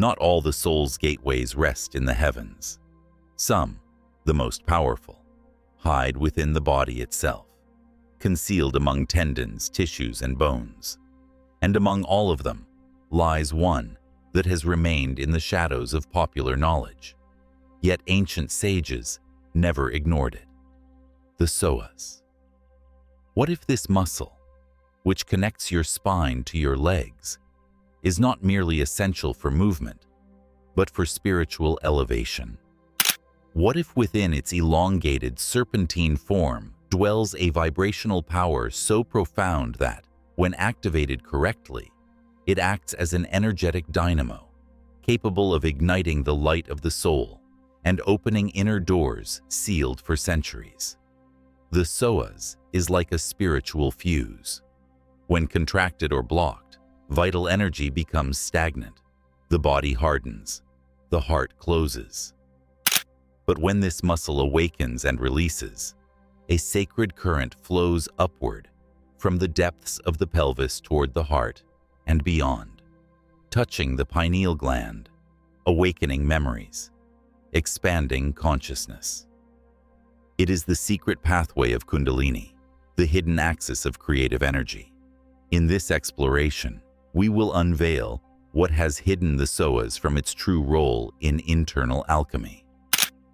Not all the soul's gateways rest in the heavens. Some, the most powerful, hide within the body itself, concealed among tendons, tissues, and bones. And among all of them lies one that has remained in the shadows of popular knowledge. Yet ancient sages never ignored it. The PSOAS. What if this muscle, which connects your spine to your legs, is not merely essential for movement, but for spiritual elevation? What if within its elongated serpentine form dwells a vibrational power so profound that, when activated correctly, it acts as an energetic dynamo, capable of igniting the light of the soul and opening inner doors sealed for centuries? The PSOAS is like a spiritual fuse. When contracted or blocked, vital energy becomes stagnant, the body hardens, the heart closes. But when this muscle awakens and releases, a sacred current flows upward from the depths of the pelvis toward the heart and beyond, touching the pineal gland, awakening memories, expanding consciousness. It is the secret pathway of Kundalini, the hidden axis of creative energy. In this exploration, we will unveil what has hidden the PSOAS from its true role in internal alchemy.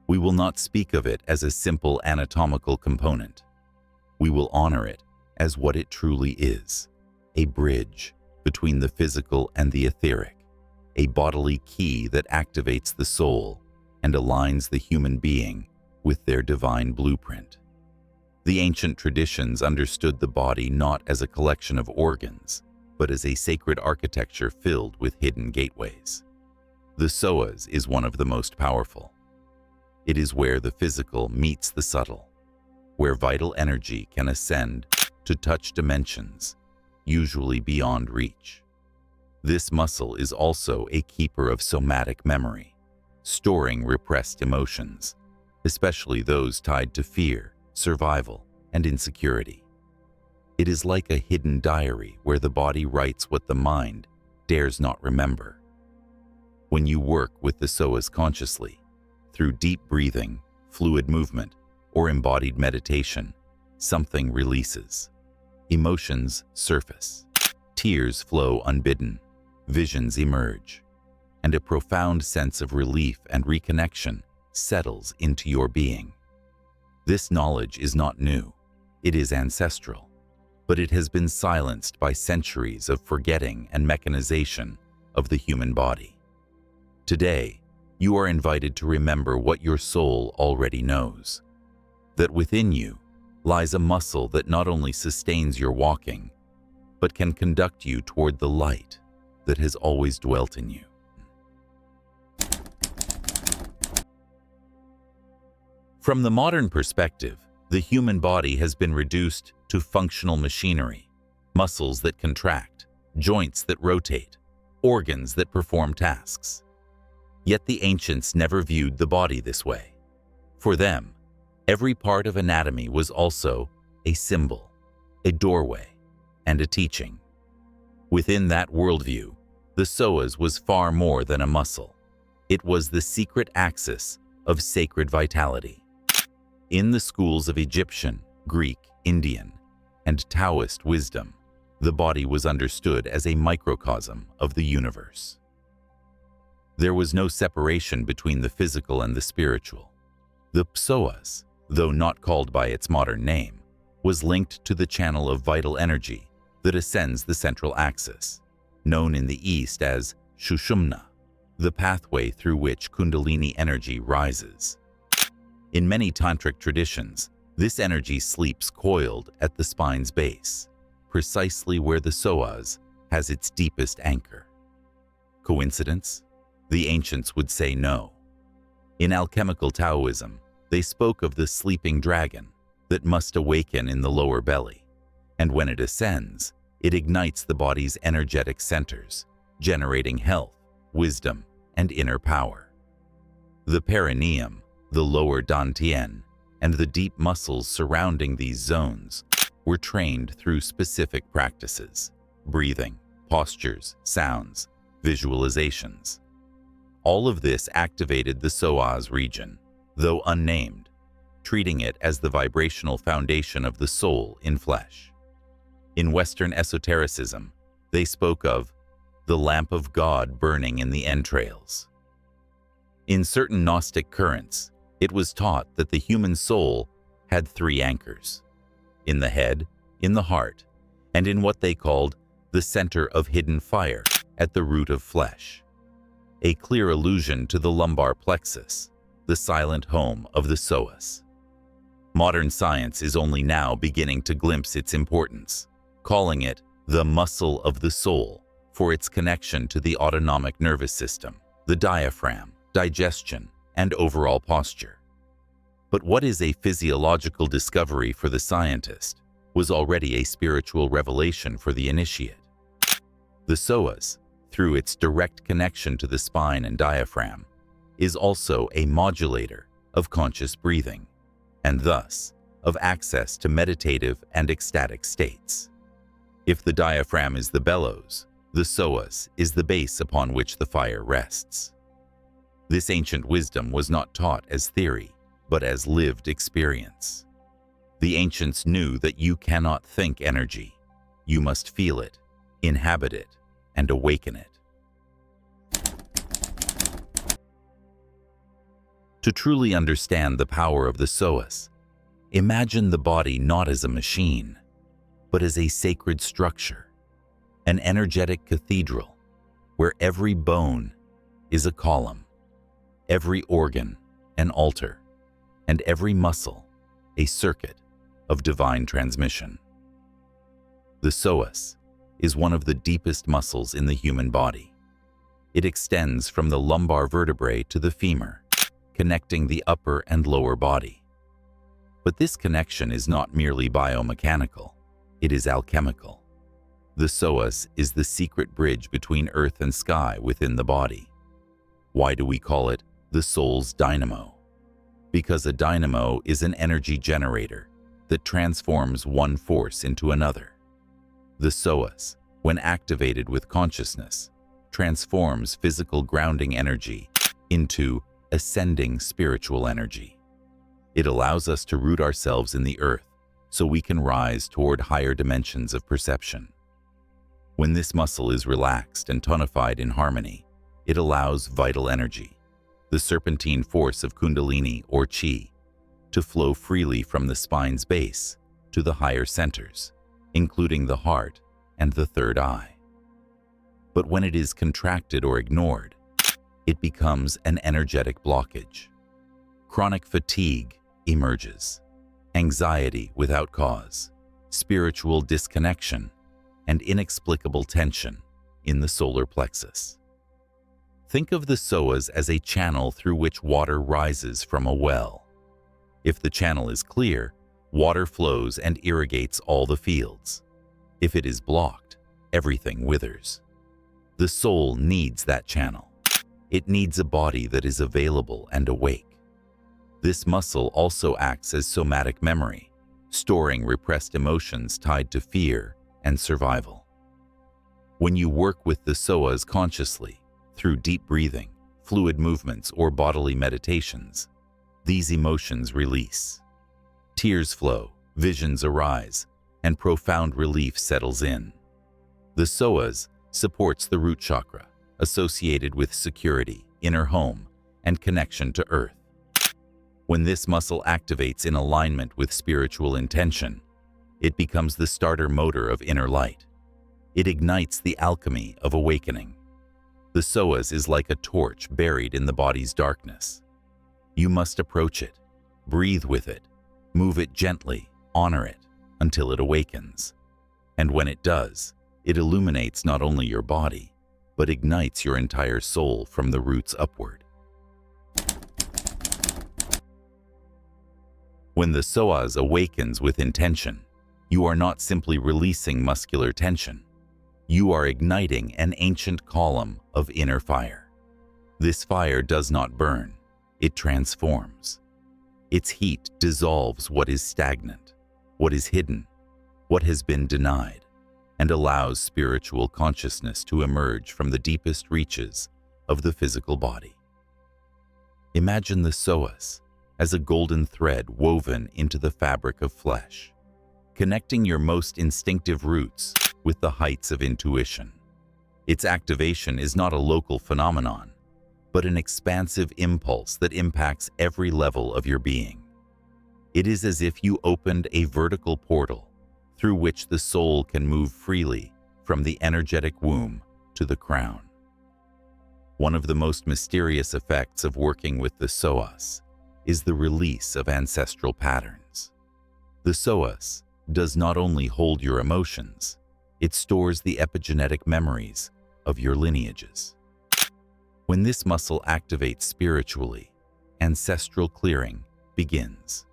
We will not speak of it as a simple anatomical component. We will honor it as what it truly is, a bridge between the physical and the etheric, a bodily key that activates the soul and aligns the human being with their divine blueprint. The ancient traditions understood the body not as a collection of organs, but as a sacred architecture filled with hidden gateways. The PSOAS is one of the most powerful. It is where the physical meets the subtle, where vital energy can ascend to touch dimensions usually beyond reach. This muscle is also a keeper of somatic memory, storing repressed emotions, especially those tied to fear, survival, and insecurity. It is like a hidden diary where the body writes what the mind dares not remember. When you work with the PSOAS consciously, through deep breathing, fluid movement, or embodied meditation, something releases. Emotions surface, tears flow unbidden, visions emerge, and a profound sense of relief and reconnection settles into your being. This knowledge is not new, it is ancestral, but it has been silenced by centuries of forgetting and mechanization of the human body. Today, you are invited to remember what your soul already knows, that within you lies a muscle that not only sustains your walking, but can conduct you toward the light that has always dwelt in you. From the modern perspective, the human body has been reduced to functional machinery, muscles that contract, joints that rotate, organs that perform tasks. Yet the ancients never viewed the body this way. For them, every part of anatomy was also a symbol, a doorway, and a teaching. Within that worldview, the PSOAS was far more than a muscle. It was the secret axis of sacred vitality. In the schools of Egyptian, Greek, Indian, and Taoist wisdom, the body was understood as a microcosm of the universe. There was no separation between the physical and the spiritual. The PSOAS, though not called by its modern name, was linked to the channel of vital energy that ascends the central axis, known in the East as Sushumna, the pathway through which Kundalini energy rises. In many tantric traditions, this energy sleeps coiled at the spine's base, precisely where the PSOAS has its deepest anchor. Coincidence? The ancients would say no. In alchemical Taoism, they spoke of the sleeping dragon that must awaken in the lower belly, and when it ascends, it ignites the body's energetic centers, generating health, wisdom, and inner power. The perineum, the lower dantian, and the deep muscles surrounding these zones were trained through specific practices: breathing, postures, sounds, visualizations. All of this activated the PSOAS region, though unnamed, treating it as the vibrational foundation of the soul in flesh. In Western esotericism, they spoke of the lamp of God burning in the entrails. In certain Gnostic currents, it was taught that the human soul had three anchors: in the head, in the heart, and in what they called the center of hidden fire at the root of flesh. A clear allusion to the lumbar plexus, the silent home of the PSOAS. Modern science is only now beginning to glimpse its importance, calling it the muscle of the soul for its connection to the autonomic nervous system, the diaphragm, digestion, and overall posture. But what is a physiological discovery for the scientist was already a spiritual revelation for the initiate. The PSOAS, through its direct connection to the spine and diaphragm, is also a modulator of conscious breathing, and thus of access to meditative and ecstatic states. If the diaphragm is the bellows, the PSOAS is the base upon which the fire rests. This ancient wisdom was not taught as theory, but as lived experience. The ancients knew that you cannot think energy. You must feel it, inhabit it, and awaken it. To truly understand the power of the PSOAS, imagine the body not as a machine, but as a sacred structure, an energetic cathedral where every bone is a column, every organ an altar, and every muscle a circuit of divine transmission. The PSOAS is one of the deepest muscles in the human body. It extends from the lumbar vertebrae to the femur, connecting the upper and lower body. But this connection is not merely biomechanical, it is alchemical. The PSOAS is the secret bridge between earth and sky within the body. Why do we call it the soul's dynamo? Because a dynamo is an energy generator that transforms one force into another. The PSOAS, when activated with consciousness, transforms physical grounding energy into ascending spiritual energy. It allows us to root ourselves in the earth so we can rise toward higher dimensions of perception. When this muscle is relaxed and tonified in harmony, it allows vital energy, the serpentine force of Kundalini or Chi, to flow freely from the spine's base to the higher centers, including the heart and the third eye. But when it is contracted or ignored, it becomes an energetic blockage. Chronic fatigue emerges, anxiety without cause, spiritual disconnection, and inexplicable tension in the solar plexus. Think of the PSOAS as a channel through which water rises from a well. If the channel is clear, water flows and irrigates all the fields. If it is blocked, everything withers. The soul needs that channel. It needs a body that is available and awake. This muscle also acts as somatic memory, storing repressed emotions tied to fear and survival. When you work with the PSOAS consciously, through deep breathing, fluid movements, or bodily meditations, these emotions release. Tears flow, visions arise, and profound relief settles in. The PSOAS supports the root chakra, associated with security, inner home, and connection to earth. When this muscle activates in alignment with spiritual intention, it becomes the starter motor of inner light. It ignites the alchemy of awakening. The PSOAS is like a torch buried in the body's darkness. You must approach it, breathe with it, move it gently, honor it, until it awakens. And when it does, it illuminates not only your body, but ignites your entire soul from the roots upward. When the PSOAS awakens with intention, you are not simply releasing muscular tension. You are igniting an ancient column of inner fire. This fire does not burn, it transforms. Its heat dissolves what is stagnant, what is hidden, what has been denied, and allows spiritual consciousness to emerge from the deepest reaches of the physical body. Imagine the psoas as a golden thread woven into the fabric of flesh, connecting your most instinctive roots with the heights of intuition. Its activation is not a local phenomenon, but an expansive impulse that impacts every level of your being. It is as if you opened a vertical portal through which the soul can move freely from the energetic womb to the crown. One of the most mysterious effects of working with the PSOAS is the release of ancestral patterns. The PSOAS does not only hold your emotions, it stores the epigenetic memories of your lineages. When this muscle activates spiritually, ancestral clearing begins.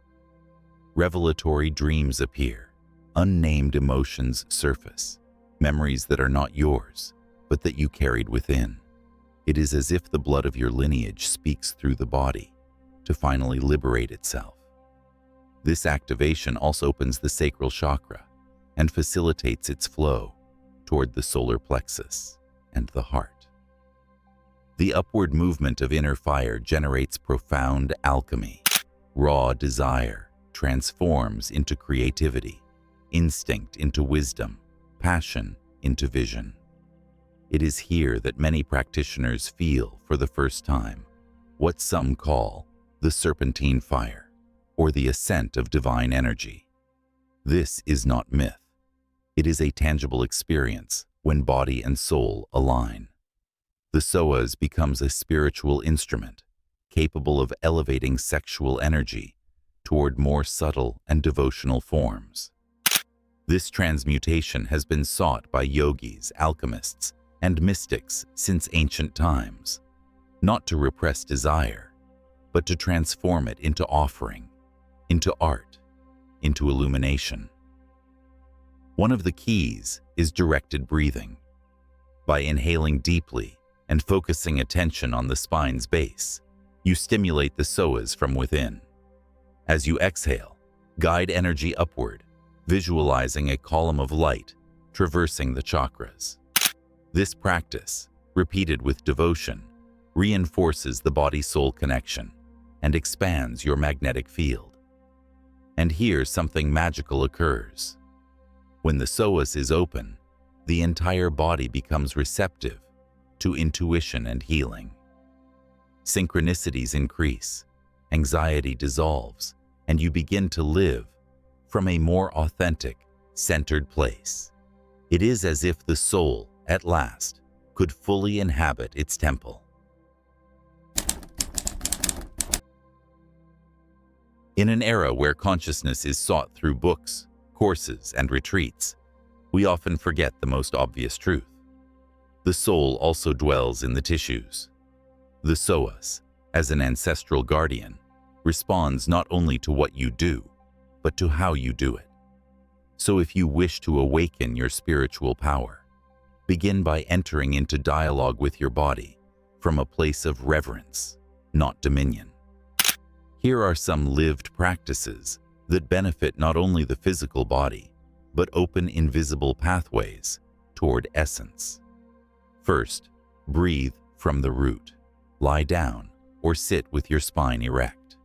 Revelatory dreams appear, unnamed emotions surface, memories that are not yours, but that you carried within. It is as if the blood of your lineage speaks through the body to finally liberate itself. This activation also opens the sacral chakra and facilitates its flow toward the solar plexus and the heart. The upward movement of inner fire generates profound alchemy. Raw desire transforms into creativity, instinct into wisdom, passion into vision. It is here that many practitioners feel for the first time what some call the serpentine fire, or the ascent of divine energy. This is not myth. It is a tangible experience when body and soul align. The PSOAS becomes a spiritual instrument, capable of elevating sexual energy toward more subtle and devotional forms. This transmutation has been sought by yogis, alchemists, and mystics since ancient times, not to repress desire, but to transform it into offering, into art, into illumination. One of the keys is directed breathing. By inhaling deeply and focusing attention on the spine's base, you stimulate the PSOAS from within. As you exhale, guide energy upward, visualizing a column of light traversing the chakras. This practice, repeated with devotion, reinforces the body-soul connection and expands your magnetic field. And here something magical occurs. When the PSOAS is open, the entire body becomes receptive to intuition and healing. Synchronicities increase, anxiety dissolves, and you begin to live from a more authentic, centered place. It is as if the soul, at last, could fully inhabit its temple. In an era where consciousness is sought through books, courses, and retreats, we often forget the most obvious truth. The soul also dwells in the tissues. The PSOAS, as an ancestral guardian, responds not only to what you do, but to how you do it. So if you wish to awaken your spiritual power, begin by entering into dialogue with your body from a place of reverence, not dominion. Here are some lived practices that benefit not only the physical body, but open invisible pathways toward essence. First, breathe from the root. Lie down or sit with your spine erect.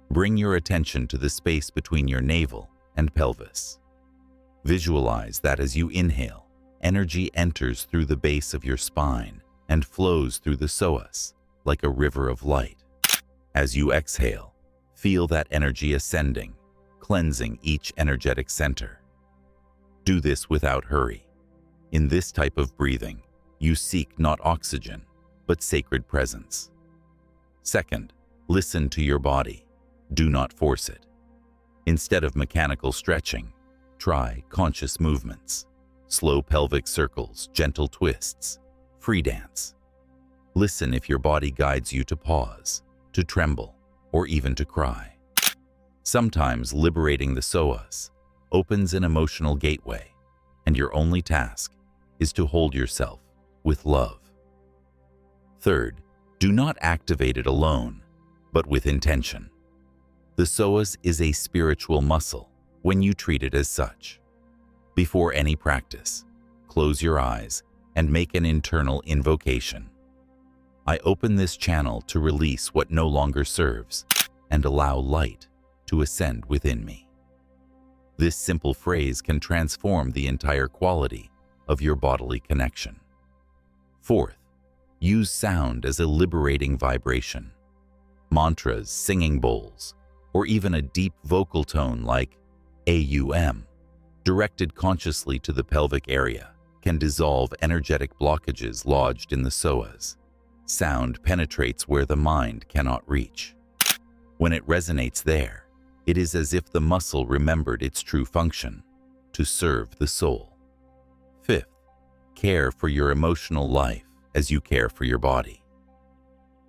Bring your attention to the space between your navel and pelvis. Visualize that as you inhale, energy enters through the base of your spine and flows through the PSOAS like a river of light. As you exhale, feel that energy ascending, cleansing each energetic center. Do this without hurry. In this type of breathing, you seek not oxygen, but sacred presence. Second, listen to your body. Do not force it. Instead of mechanical stretching, try conscious movements. Slow pelvic circles, gentle twists, free dance. Listen if your body guides you to pause, to tremble, or even to cry. Sometimes liberating the PSOAS opens an emotional gateway, and your only task is to hold yourself with love. Third, do not activate it alone, but with intention. The PSOAS is a spiritual muscle when you treat it as such. Before any practice, close your eyes and make an internal invocation. I open this channel to release what no longer serves and allow light to ascend within me. This simple phrase can transform the entire quality of your bodily connection. Fourth, use sound as a liberating vibration. Mantras, singing bowls, or even a deep vocal tone like AUM, directed consciously to the pelvic area, can dissolve energetic blockages lodged in the psoas. Sound penetrates where the mind cannot reach. When it resonates there, it is as if the muscle remembered its true function, to serve the soul. Fifth, care for your emotional life as you care for your body.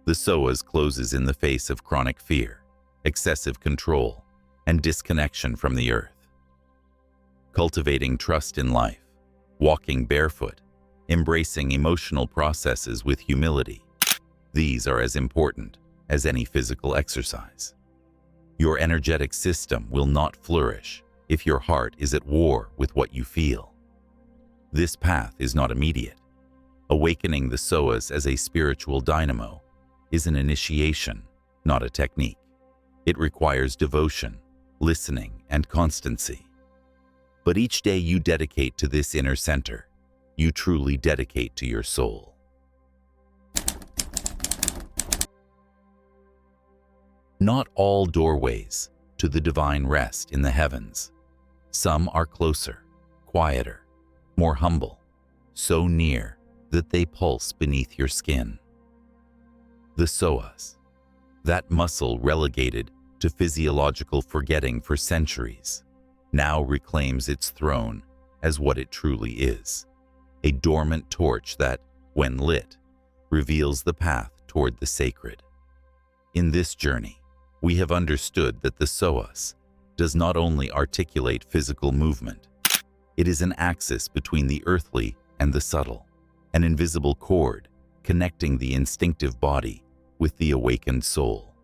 The psoas closes in the face of chronic fear, excessive control, and disconnection from the earth. Cultivating trust in life, walking barefoot, embracing emotional processes with humility, these are as important as any physical exercise. Your energetic system will not flourish if your heart is at war with what you feel. This path is not immediate. Awakening the psoas as a spiritual dynamo is an initiation, not a technique. It requires devotion, listening, and constancy. But each day you dedicate to this inner center, you truly dedicate to your soul. Not all doorways to the divine rest in the heavens. Some are closer, quieter, more humble, so near that they pulse beneath your skin. The psoas, that muscle relegated to physiological forgetting for centuries, now reclaims its throne as what it truly is, a dormant torch that, when lit, reveals the path toward the sacred. In this journey, we have understood that the psoas does not only articulate physical movement, it is an axis between the earthly and the subtle, an invisible cord connecting the instinctive body with the awakened soul.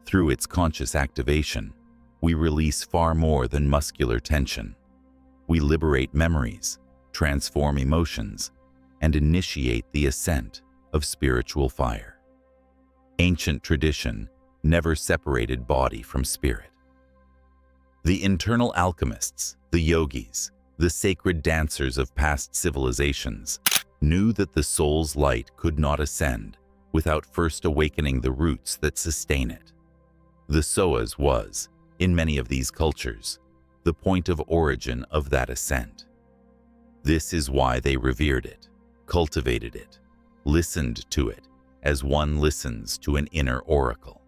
Through its conscious activation, we release far more than muscular tension. We liberate memories, transform emotions, and initiate the ascent of spiritual fire. Ancient tradition never separated body from spirit. The internal alchemists, the yogis, the sacred dancers of past civilizations, knew that the soul's light could not ascend without first awakening the roots that sustain it. The psoas was, in many of these cultures, the point of origin of that ascent. This is why they revered it, cultivated it, listened to it as one listens to an inner oracle.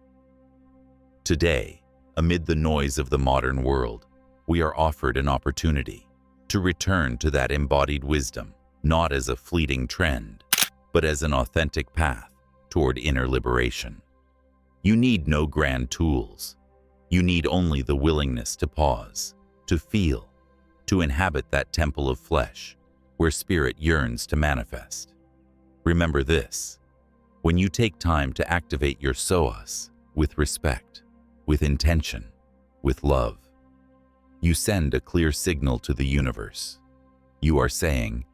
Today, amid the noise of the modern world, we are offered an opportunity to return to that embodied wisdom, not as a fleeting trend, but as an authentic path toward inner liberation. You need no grand tools. You need only the willingness to pause, to feel, to inhabit that temple of flesh where spirit yearns to manifest. Remember this: when you take time to activate your psoas with respect, with intention, with love, you send a clear signal to the universe. You are saying,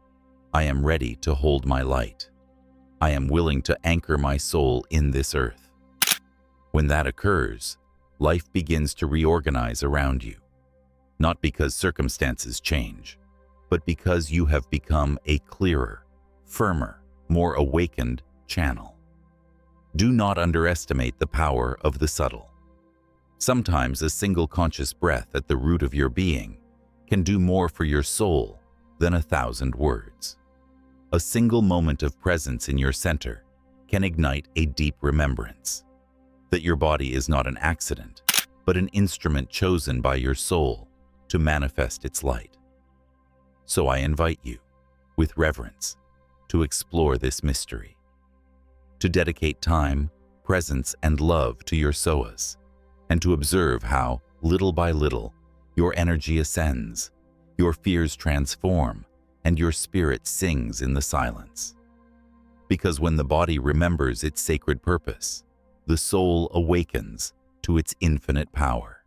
I am ready to hold my light. I am willing to anchor my soul in this earth. When that occurs, life begins to reorganize around you, not because circumstances change, but because you have become a clearer, firmer, more awakened channel. Do not underestimate the power of the subtle. Sometimes a single conscious breath at the root of your being can do more for your soul than 1,000 words. A single moment of presence in your center can ignite a deep remembrance that your body is not an accident, but an instrument chosen by your soul to manifest its light. So I invite you, with reverence, to explore this mystery, to dedicate time, presence, and love to your psoas, and to observe how, little by little, your energy ascends, your fears transform, and your spirit sings in the silence. Because when the body remembers its sacred purpose, the soul awakens to its infinite power.